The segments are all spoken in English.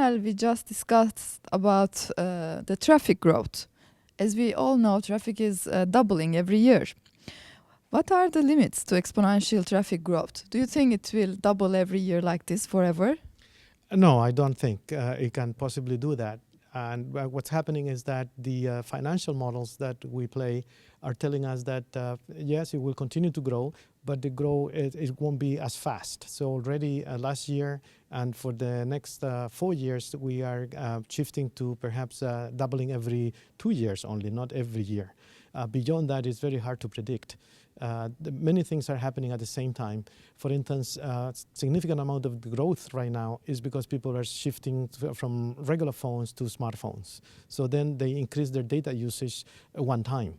panel, we just discussed about the traffic growth. As we all know, traffic is doubling every year. What are the limits to exponential traffic growth? Do you think it will double every year like this forever? No, I don't think it can possibly do that. And what's happening is that the financial models that we play are telling us that, yes, it will continue to grow, but the growth, it won't be as fast. So already last year and for the next 4 years, we are shifting to perhaps doubling every 2 years only, not every year. Beyond that, it's very hard to predict. Many things are happening at the same time. For instance, significant amount of the growth right now is because people are shifting from regular phones to smartphones. So then they increase their data usage one time.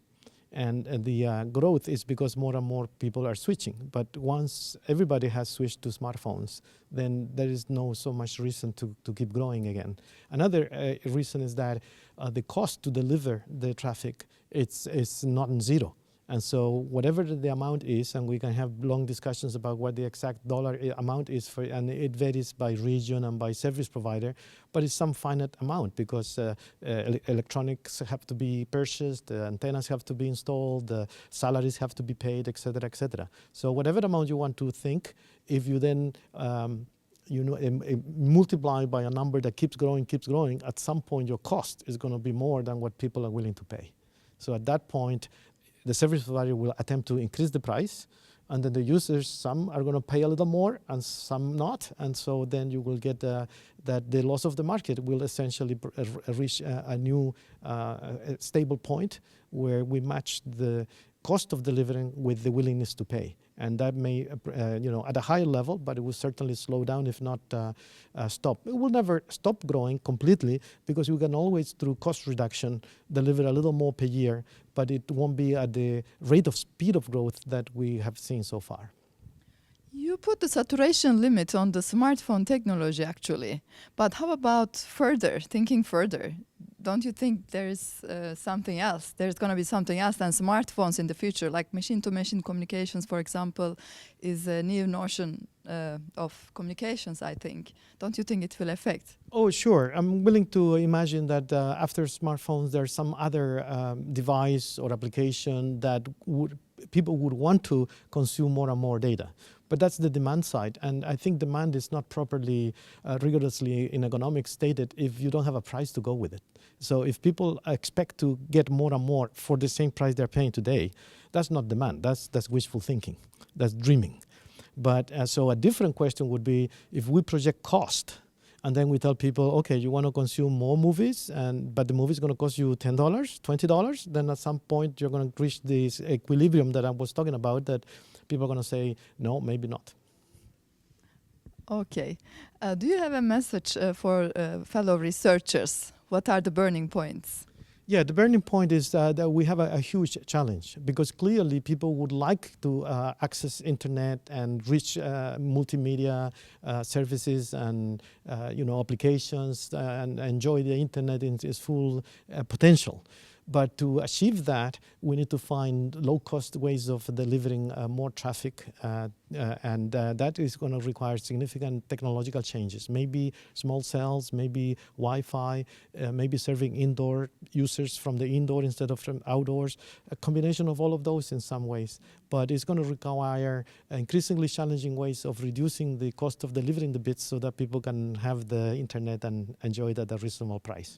And the growth is because more and more people are switching. But once everybody has switched to smartphones, then there is no so much reason to keep growing again. Another reason is that the cost to deliver the traffic, it's not zero. And so whatever the amount is, and we can have long discussions about what the exact dollar amount is for, and it varies by region and by service provider, but it's some finite amount because electronics have to be purchased, the antennas have to be installed, the salaries have to be paid, et cetera, et cetera. So whatever amount you want to think, if you then multiply by a number that keeps growing, at some point your cost is going to be more than what people are willing to pay. So at that point, the service provider will attempt to increase the price, and then the users, some are going to pay a little more and some not. And so then you will get that the loss of the market will essentially reach a new stable point where we match the cost of delivering with the willingness to pay. And that may, at a higher level, but it will certainly slow down, if not stop. It will never stop growing completely because we can always, through cost reduction, deliver a little more per year, but it won't be at the rate of speed of growth that we have seen so far. You put the saturation limit on the smartphone technology, actually. But how about thinking further? Don't you think there's something else? There's going to be something else than smartphones in the future, like machine-to-machine communications, for example, is a new notion of communications, I think. Don't you think it will affect? Oh, sure. I'm willing to imagine that after smartphones, there's some other device or application that people would want to consume more and more data. But that's the demand side. And I think demand is not properly, rigorously in economics stated if you don't have a price to go with it. So if people expect to get more and more for the same price they're paying today, that's not demand. That's wishful thinking. That's dreaming. But so a different question would be if we project cost and then we tell people, okay, you want to consume more movies, but the movie is going to cost you $10, $20, then at some point you're going to reach this equilibrium that I was talking about that people are going to say, no, maybe not. Okay. Do you have a message for fellow researchers? What are the burning points? Yeah, the burning point is that we have a huge challenge because clearly people would like to access internet and reach multimedia services and applications and enjoy the internet in its full potential. But to achieve that, we need to find low-cost ways of delivering more traffic, and that is going to require significant technological changes. Maybe small cells, maybe Wi-Fi, maybe serving indoor users from the indoor instead of from outdoors. A combination of all of those in some ways. But it's going to require increasingly challenging ways of reducing the cost of delivering the bits so that people can have the internet and enjoy it at a reasonable price.